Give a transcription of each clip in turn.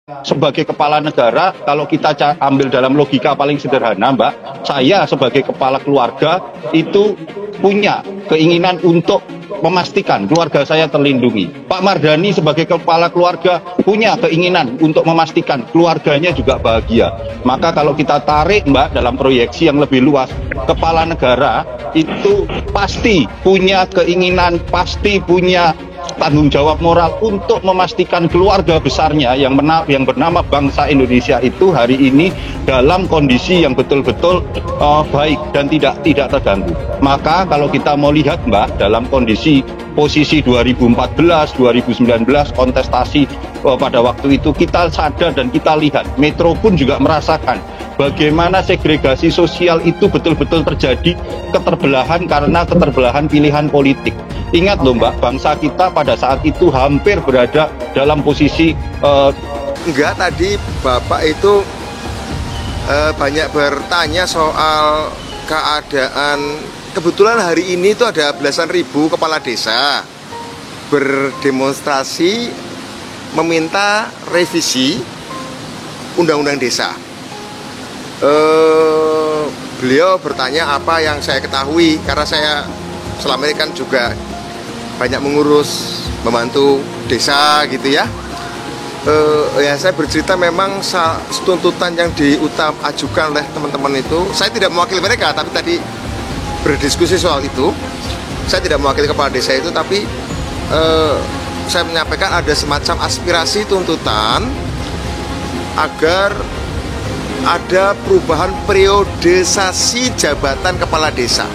Sebagai kepala negara, kalau kita ambil dalam logika paling sederhana, Mbak, saya sebagai kepala keluarga itu punya keinginan untuk memastikan keluarga saya terlindungi. Pak Mardhani sebagai kepala keluarga punya keinginan untuk memastikan keluarganya juga bahagia. Maka kalau kita tarik, Mbak, dalam proyeksi yang lebih luas, kepala negara itu pasti punya keinginan, pasti punya tanggung jawab moral untuk memastikan keluarga besarnya yang bernama bangsa Indonesia itu hari ini dalam kondisi yang betul-betul baik dan tidak terganggu. Maka kalau kita mau lihat, Mbak, dalam kondisi posisi 2014, 2019 kontestasi pada waktu itu, kita sadar dan kita lihat, Metro pun juga merasakan bagaimana segregasi sosial itu betul-betul terjadi, keterbelahan karena keterbelahan pilihan politik. Ingat loh, Mbak, bangsa kita pada saat itu hampir berada dalam posisi enggak, tadi Bapak itu banyak bertanya soal keadaan. Kebetulan hari ini itu ada belasan ribu kepala desa berdemonstrasi meminta revisi undang-undang desa. Beliau bertanya apa yang saya ketahui, karena saya selama ini kan juga banyak mengurus, membantu desa gitu ya. Ya saya bercerita memang tuntutan yang ajukan oleh teman-teman itu, saya tidak mewakili mereka, tapi tadi berdiskusi soal itu, saya tidak mewakili kepala desa itu, tapi saya menyampaikan ada semacam aspirasi tuntutan agar ada perubahan periodisasi jabatan kepala desa.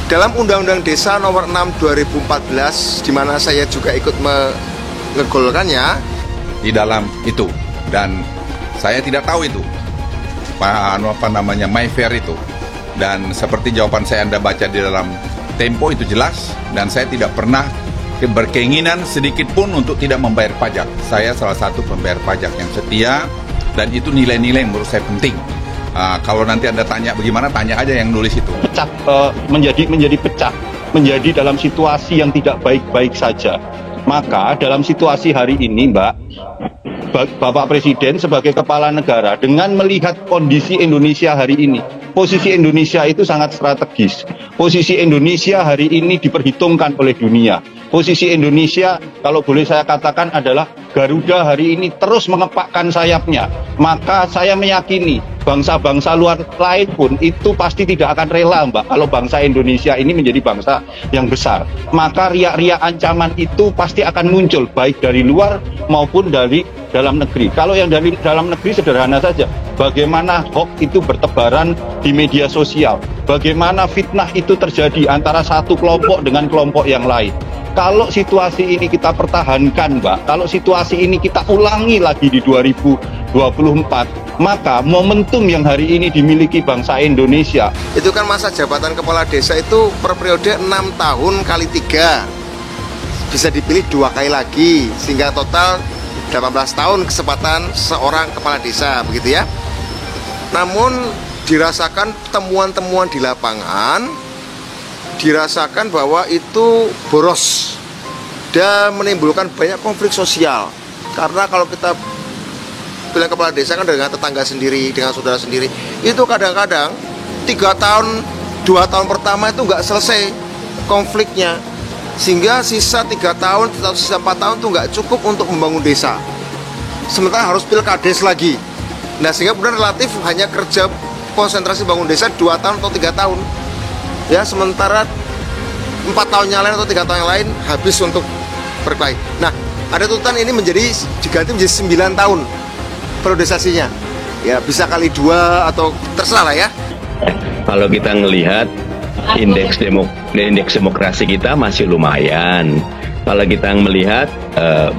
Dalam Undang-Undang Desa Nomor 6 2014, di mana saya juga ikut mengegolkannya di dalam itu, dan saya tidak tahu itu apa namanya Mayfair itu, dan seperti jawaban saya Anda baca di dalam Tempo itu jelas, dan saya tidak pernah berkeinginan sedikit pun untuk tidak membayar pajak. Saya salah satu pembayar pajak yang setia, dan itu nilai-nilai yang menurut saya penting. Kalau nanti Anda tanya bagaimana, tanya aja yang nulis itu. Pecah, menjadi pecah, menjadi dalam situasi yang tidak baik-baik saja. Maka dalam situasi hari ini, Mbak, Bapak Presiden sebagai kepala negara dengan melihat kondisi Indonesia hari ini, posisi Indonesia itu sangat strategis. Posisi Indonesia hari ini diperhitungkan oleh dunia. Posisi Indonesia, kalau boleh saya katakan, adalah Garuda hari ini terus mengepakkan sayapnya. Maka saya meyakini bangsa-bangsa luar lain pun itu pasti tidak akan rela, Mbak, kalau bangsa Indonesia ini menjadi bangsa yang besar. Maka riak-riak ancaman itu pasti akan muncul, baik dari luar maupun dari dalam negeri. Kalau yang dari dalam negeri sederhana saja, bagaimana hoax itu bertebaran di media sosial, bagaimana fitnah itu terjadi antara satu kelompok dengan kelompok yang lain. Kalau situasi ini kita pertahankan, Mbak, kalau situasi ini kita ulangi lagi di 2024, maka momentum yang hari ini dimiliki bangsa Indonesia. Itu kan masa jabatan kepala desa itu per periode 6 tahun kali 3. Bisa dipilih 2 kali lagi, sehingga total 18 tahun kesempatan seorang kepala desa, begitu ya. Namun dirasakan temuan-temuan di lapangan, dirasakan bahwa itu boros dan menimbulkan banyak konflik sosial. Karena kalau kita pilih kepala desa kan dengan tetangga sendiri, dengan saudara sendiri, itu kadang-kadang 3 tahun, 2 tahun pertama itu nggak selesai konfliknya, sehingga sisa 3 tahun atau sisa 4 tahun itu nggak cukup untuk membangun desa. Sementara harus pilkades lagi. Nah, sehingga kemudian relatif hanya kerja konsentrasi bangun desa 2 tahun atau 3 tahun. Ya, sementara 4 tahun yang lain atau 3 tahun yang lain habis untuk berkelahi. Nah, ada tuntutan ini diganti menjadi 9 tahun periodisasinya. Ya, bisa kali 2 atau terserah lah ya. Kalau kita ngelihat indeks demokrasi kita masih lumayan. Kalau kita melihat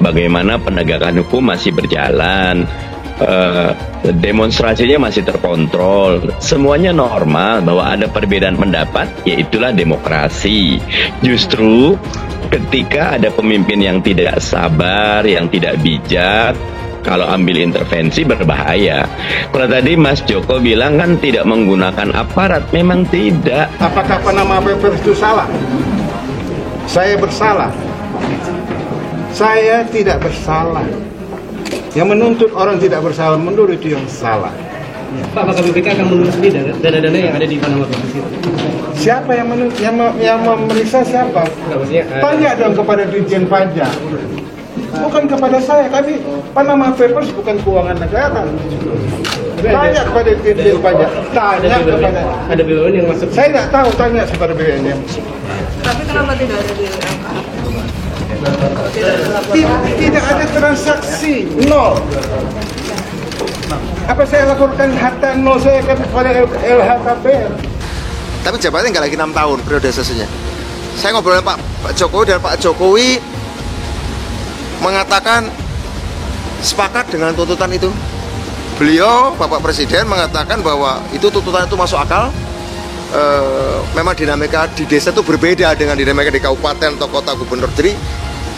bagaimana penegakan hukum masih berjalan, demonstrasinya masih terkontrol, semuanya normal. Bahwa ada perbedaan pendapat, yaitulah demokrasi. Justru ketika ada pemimpin yang tidak sabar, yang tidak bijak, kalau ambil intervensi berbahaya. Kalau tadi Mas Joko bilang kan tidak menggunakan aparat, memang tidak. Apakah Panama Papers itu salah? Saya bersalah. Saya tidak bersalah. Yang menuntut orang tidak bersalah mundur itu yang salah. Pak, maka BPK akan menulis sendiri dana-dana yang ada di Panama Papers itu. Siapa yang memeriksa siapa? Tanya dong kepada Dirjen Pajak. Bukan kepada saya, kami Panama Papers bukan keuangan negara. Tanya kepada Dirjen Pajak. Tanya kepada. Ada BUMN yang masuk. Saya nggak tahu, tanya kepada BUMN yang masuk. Tapi kenapa tidak ada di Tidak ada transaksi, nol. Apa saya laporkan harta nol saya kepada LHKPN? Tapi jabatannya nggak lagi 6 tahun periode sesinya. Saya ngobrol dengan Pak Jokowi dan Pak Jokowi mengatakan sepakat dengan tuntutan itu. Beliau, Bapak Presiden mengatakan bahwa itu tuntutan itu masuk akal. Memang dinamika di desa itu berbeda dengan dinamika di kabupaten atau kota gubernur. Jadi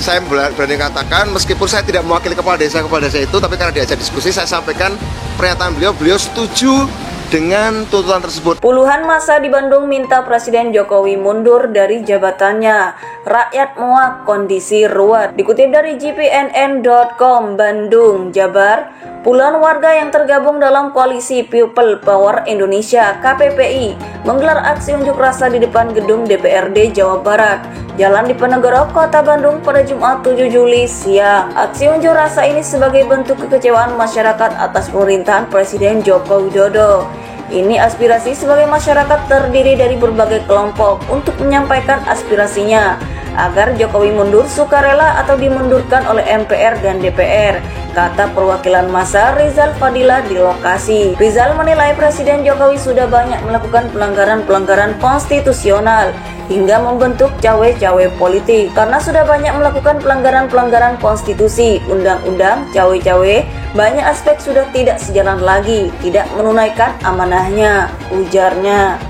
saya berani katakan, meskipun saya tidak mewakili kepala desa itu, tapi karena diajak diskusi, saya sampaikan pernyataan beliau setuju dengan tuntutan tersebut. Puluhan massa di Bandung minta Presiden Jokowi mundur dari jabatannya. Rakyat muak, kondisi ruwet. Dikutip dari gpnn.com, Bandung, Jabar, puluhan warga yang tergabung dalam koalisi People Power Indonesia (KPPI) menggelar aksi unjuk rasa di depan gedung DPRD Jawa Barat, Jalan Diponegoro, Kota Bandung pada Jumat 7 Juli siang. Aksi unjuk rasa ini sebagai bentuk kekecewaan masyarakat atas pemerintahan Presiden Joko Widodo. Ini aspirasi sebagai masyarakat terdiri dari berbagai kelompok untuk menyampaikan aspirasinya agar Jokowi mundur sukarela atau dimundurkan oleh MPR dan DPR, kata perwakilan massa Rizal Fadila di lokasi. Rizal menilai Presiden Jokowi sudah banyak melakukan pelanggaran-pelanggaran konstitusional hingga membentuk cawe-cawe politik. Karena sudah banyak melakukan pelanggaran-pelanggaran konstitusi, undang-undang, cawe-cawe, banyak aspek sudah tidak sejalan lagi, tidak menunaikan amanahnya, ujarnya.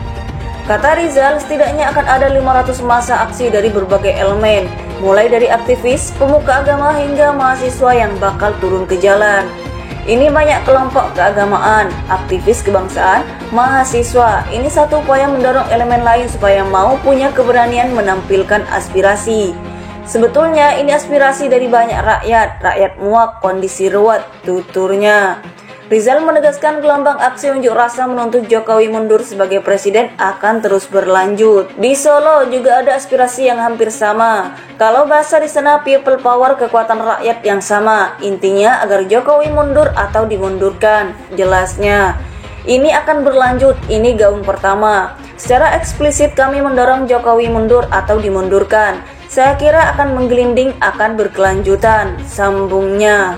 Kata Rizal, setidaknya akan ada 500 massa aksi dari berbagai elemen, mulai dari aktivis, pemuka agama hingga mahasiswa yang bakal turun ke jalan. Ini banyak kelompok keagamaan, aktivis kebangsaan, mahasiswa. Ini satu upaya mendorong elemen lain supaya mau punya keberanian menampilkan aspirasi. Sebetulnya ini aspirasi dari banyak rakyat muak, kondisi ruwet, tuturnya. Rizal menegaskan gelombang aksi unjuk rasa menuntut Jokowi mundur sebagai presiden akan terus berlanjut. Di Solo juga ada aspirasi yang hampir sama. Kalau bahasa di sana people power, kekuatan rakyat yang sama. Intinya agar Jokowi mundur atau dimundurkan. Jelasnya, ini akan berlanjut, ini gaung pertama. Secara eksplisit kami mendorong Jokowi mundur atau dimundurkan. Saya kira akan menggelinding, akan berkelanjutan, sambungnya.